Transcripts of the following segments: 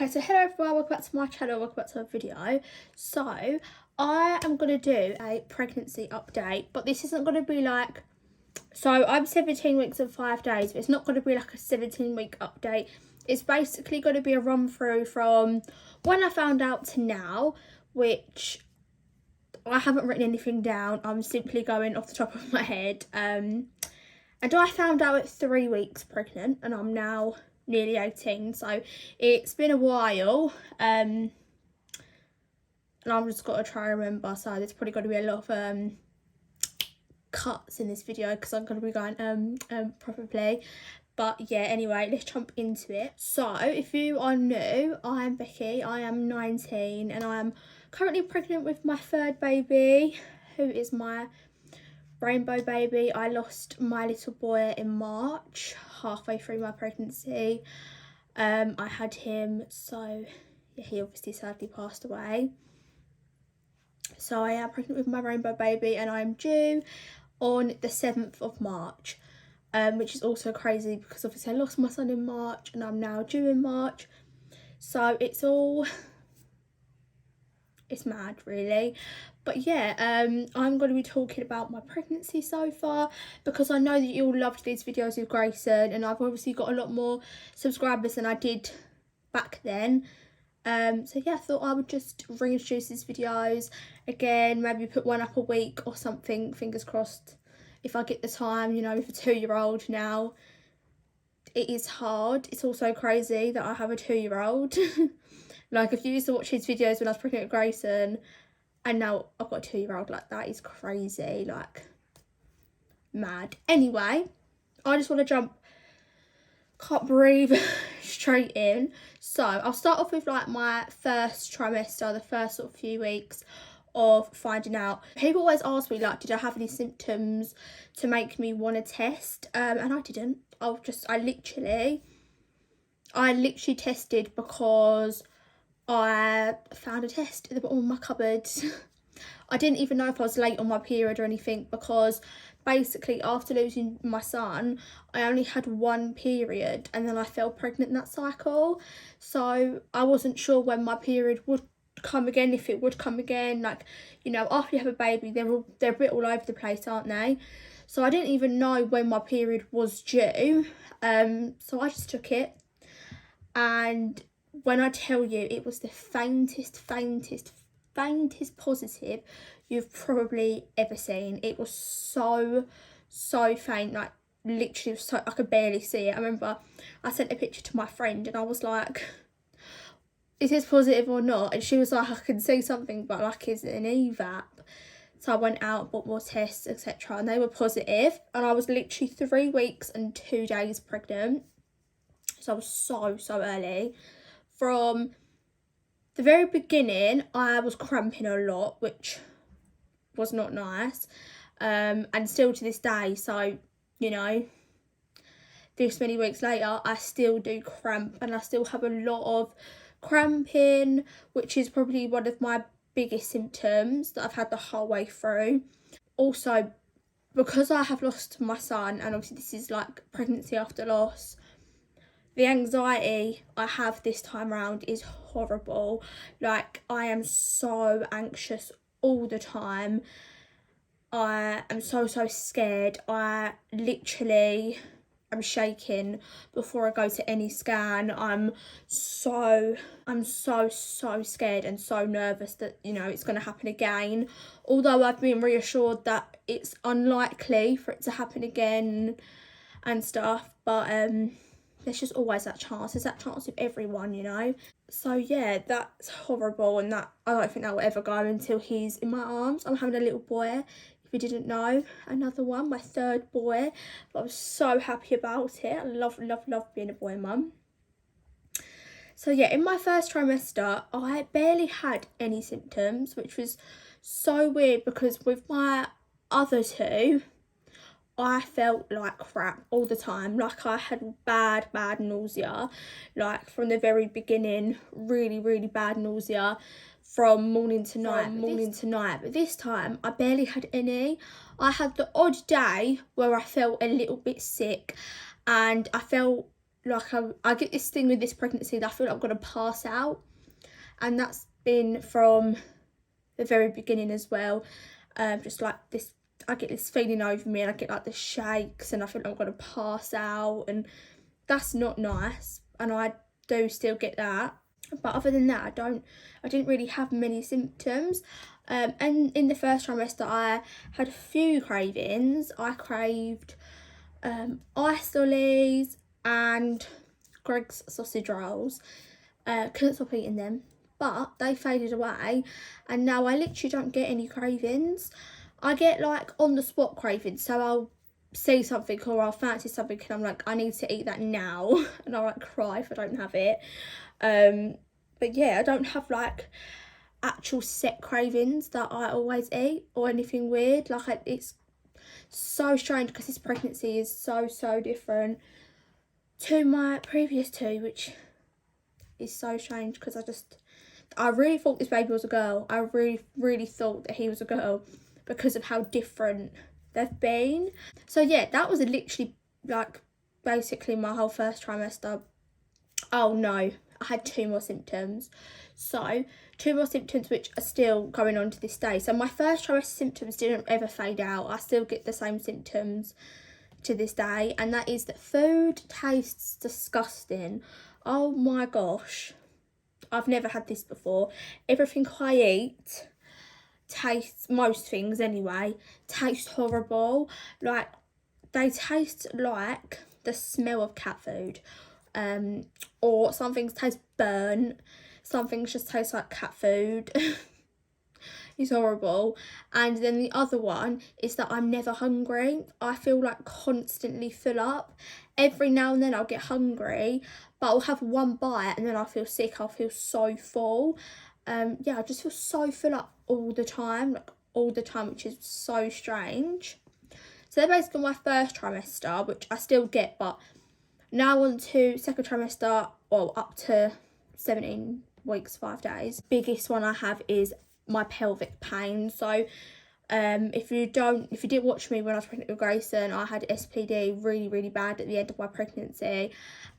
Okay, so hello everyone, welcome back to my channel, welcome back to my video. So I am going to do a pregnancy update, but this isn't going to be like, so I'm 17 weeks and 5 days, but it's not going to be like a 17-week update. It's basically going to be a run through from when I found out to now, which I haven't written anything down, I'm simply going off the top of my head. And I found out at 3 weeks pregnant, and I'm now nearly 18, so it's been a while, and I've just got to try and remember, so there's probably going to be a lot of cuts in this video because I'm going to be going probably. But yeah, anyway, let's jump into it. So if you are new, I'm Becky, I am 19 and I am currently pregnant with my third baby, who is my rainbow baby. I lost my little boy in March, halfway through my pregnancy. I had him, so yeah, he obviously sadly passed away. So I am pregnant with my rainbow baby and I'm due on the 7th of March, which is also crazy because obviously I lost my son in March and I'm now due in March. So it's mad really. But yeah, I'm going to be talking about my pregnancy so far because I know that you all loved these videos with Grayson, and I've obviously got a lot more subscribers than I did back then. So yeah, I thought I would just reintroduce these videos again, maybe put one up a week or something, fingers crossed, if I get the time. You know, with a 2-year-old now, it is hard. It's also crazy that I have a 2-year-old. Like, if you used to watch his videos when I was pregnant with Grayson, and now I've got a 2-year-old, like, that is crazy, like, mad. Anyway, I just want to jump, can't breathe, straight in. So I'll start off with like my first trimester, the first sort of few weeks of finding out. People always ask me, like, did I have any symptoms to make me want to test? And I didn't. I literally tested because I found a test at the bottom of my cupboard. I didn't even know if I was late on my period or anything, because basically after losing my son, I only had one period and then I fell pregnant in that cycle. So I wasn't sure when my period would come again, if it would come again. Like, you know, after you have a baby, they're a bit all over the place, aren't they? So I didn't even know when my period was due. So I just took it, and when I tell you, it was the faintest positive you've probably ever seen. It was so faint, like literally so I could barely see it. I remember I sent a picture to my friend and I was like, is this positive or not? And she was like, I can see something, but like, is it an EVAP? So I went out, bought more tests, etc., and they were positive, and I was literally 3 weeks and 2 days pregnant. So I was so early. From the very beginning, I was cramping a lot, which was not nice, and still to this day. So, you know, this many weeks later, I still do cramp, and I still have a lot of cramping, which is probably one of my biggest symptoms that I've had the whole way through. Also, because I have lost my son, and obviously this is like pregnancy after loss, the anxiety I have this time around is horrible. Like, I am so anxious all the time. I am so scared. I literally am shaking before I go to any scan. I'm so scared and so nervous that, you know, it's going to happen again. Although I've been reassured that it's unlikely for it to happen again and stuff, but there's just always that chance. There's that chance with everyone, you know. So yeah, that's horrible, and that I don't think that will ever go until he's in my arms. I'm having a little boy, if you didn't know, another one, my third boy. But I'm so happy about it. I love being a boy mum. So yeah, in my first trimester, I barely had any symptoms, which was so weird because with my other two, I felt like crap all the time. Like, I had bad nausea, like from the very beginning, really bad nausea from morning to night. But this time I barely had any. I had the odd day where I felt a little bit sick, and I felt like I get this thing with this pregnancy that I feel like I'm going to pass out, and that's been from the very beginning as well. Just like this, I get this feeling over me, and I get like the shakes, and I feel like I'm going to pass out, and that's not nice, and I do still get that. But other than that, I didn't really have many symptoms. And in the first trimester, I had a few cravings. I craved ice lollies and Greg's sausage rolls. Couldn't stop eating them, but they faded away, and now I literally don't get any cravings. I get like on the spot cravings, so I'll see something or I'll fancy something and I'm like, I need to eat that now, and I'll like cry if I don't have it. But yeah, I don't have like actual set cravings that I always eat or anything weird. Like it's so strange because this pregnancy is so different to my previous two, which is so strange because I really thought this baby was a girl. I really thought that he was a girl because of how different they've been. So yeah, that was literally like basically my whole first trimester. Oh no, I had 2 more symptoms. So 2 more symptoms which are still going on to this day. So my first trimester symptoms didn't ever fade out. I still get the same symptoms to this day, and that is that food tastes disgusting. Oh my gosh, I've never had this before. Everything I eat tastes, most things anyway, taste horrible. Like they taste like the smell of cat food, or some things taste burnt, some things just taste like cat food. It's horrible. And then the other one is that I'm never hungry. I feel like constantly full up. Every now and then I'll get hungry, but I'll have one bite and then I'll feel sick. I'll feel so full. Yeah, I just feel so full up all the time, which is so strange. So they're basically my first trimester, which I still get, but now on to second trimester, well, up to 17 weeks, 5 days. Biggest one I have is my pelvic pain. So if you didn't watch me when I was pregnant with Grayson, I had SPD really bad at the end of my pregnancy,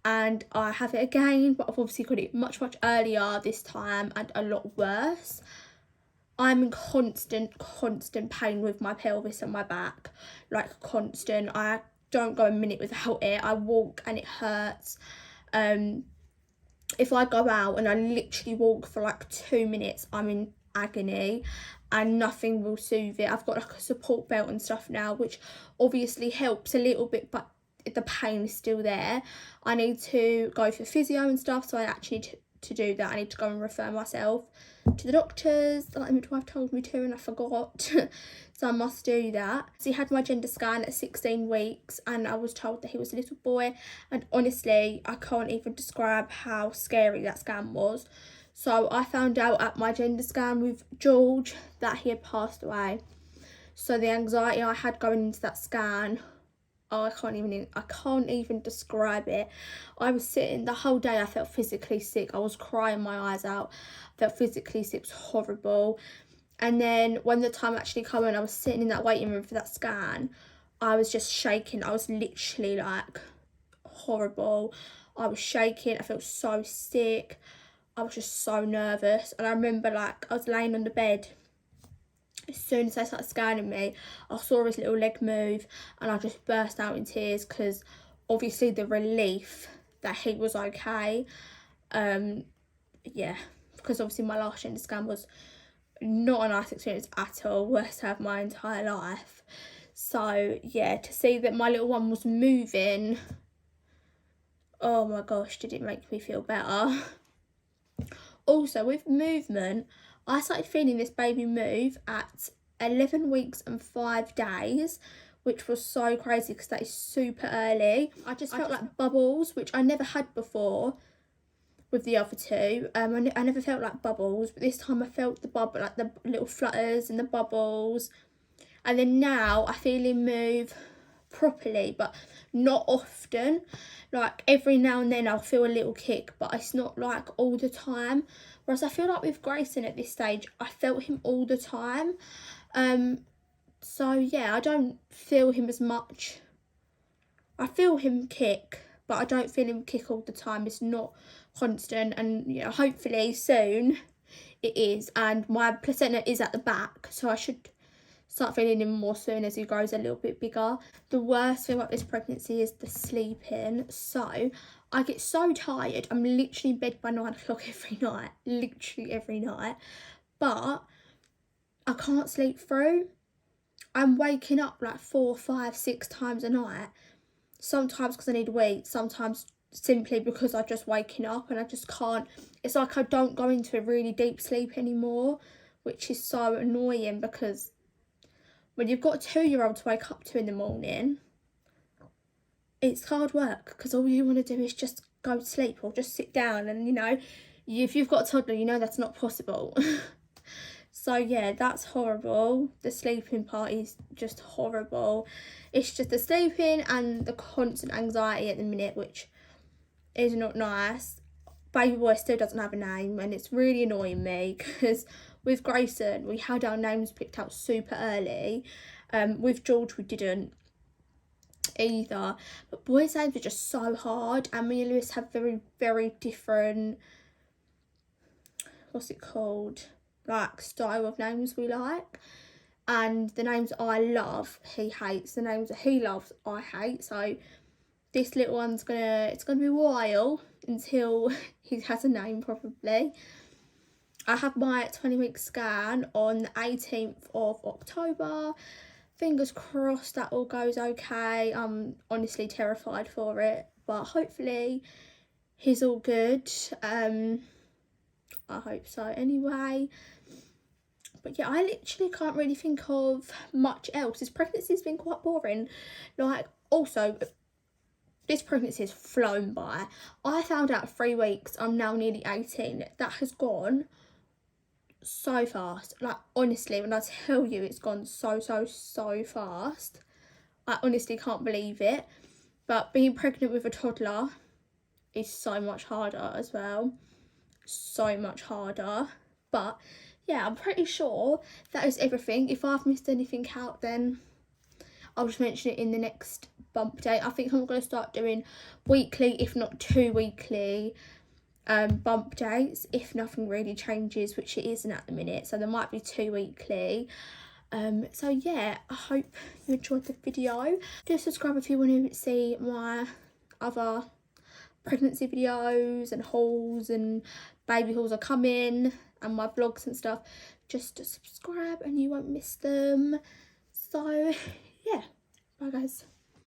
and I have it again, but I've obviously got it much earlier this time and a lot worse. I'm in constant pain with my pelvis and my back, like constant. I don't go a minute without it. I walk and it hurts. If I go out and I literally walk for like 2 minutes, I'm in agony and nothing will soothe it. I've got like a support belt and stuff now, which obviously helps a little bit, but the pain is still there. I need to go for physio and stuff, so I actually need to do that. I need to go and refer myself to the doctors like the midwife told me to, and I forgot. So I must do that. So he had my gender scan at 16 weeks and I was told that he was a little boy, and honestly I can't even describe how scary that scan was. So I found out at my gender scan with George that he had passed away. So the anxiety I had going into that scan, oh, I can't even describe it. I was sitting the whole day, I felt physically sick. I was crying my eyes out. I felt physically sick. It was horrible. And then when the time actually came and I was sitting in that waiting room for that scan, I was just shaking. I was literally like horrible. I was shaking. I felt so sick. I was just so nervous. And I remember like I was laying on the bed. As soon as they started scanning me, I saw his little leg move and I just burst out in tears because obviously the relief that he was okay. Yeah, because obviously my last gender scan was not a nice experience at all, worst of my entire life. So yeah, to see that my little one was moving, oh my gosh, did it make me feel better. Also with movement, I started feeling this baby move at 11 weeks and 5 days, which was so crazy because that is super early. I just felt like bubbles, which I never had before with the other two. I never felt like bubbles, but this time I felt the bubble, like the little flutters and the bubbles. And then now I feel him move properly, but not often. Like every now and then I'll feel a little kick, but it's not like all the time. Whereas I feel like with Grayson at this stage, I felt him all the time. So yeah, I don't feel him as much. I feel him kick, but I don't feel him kick all the time. It's not constant, and you know, hopefully soon it is. And my placenta is at the back, so I should start feeling him more soon as he grows a little bit bigger. The worst thing about this pregnancy is the sleeping. So I get so tired. I'm literally in bed by 9 o'clock every night, literally every night, but I can't sleep through. I'm waking up like 4, 5, 6 times a night. Sometimes because I need a wee, sometimes simply because I'm just waking up and I just can't. It's like I don't go into a really deep sleep anymore, which is so annoying, because when you've got a 2-year-old to wake up to in the morning, it's hard work, because all you want to do is just go to sleep or just sit down, and you know, if you've got a toddler, you know that's not possible. So yeah, that's horrible. The sleeping part is just horrible. It's just the sleeping and the constant anxiety at the minute, which is not nice. Baby boy still doesn't have a name, and it's really annoying me, because with Grayson we had our names picked out super early. With George we didn't either, but boys' names are just so hard, and me and Lewis have very, very different, what's it called, like style of names we like. And the names I love he hates, the names that he loves I hate. So this little one's it's gonna be a while until he has a name, probably. I have my 20-week scan on the 18th of October. Fingers crossed that all goes okay. I'm honestly terrified for it, but hopefully he's all good. I hope so anyway. But yeah, I literally can't really think of much else. This pregnancy's been quite boring. Like, also, this pregnancy has flown by. I found out at 3 weeks, I'm now nearly 18. That has gone so fast. Like, honestly, when I tell you it's gone so fast, I honestly can't believe it. But being pregnant with a toddler is so much harder as well. So much harder. But yeah, I'm pretty sure that is everything. If I've missed anything out, then I'll just mention it in the next bump day. I think I'm going to start doing weekly, if not 2 weekly bump dates, if nothing really changes, which it isn't at the minute. So there might be 2 weekly. So yeah, I hope you enjoyed the video. Do subscribe if you want to see my other pregnancy videos and hauls, and baby hauls are coming, and my vlogs and stuff. Just subscribe and you won't miss them. So yeah, bye guys.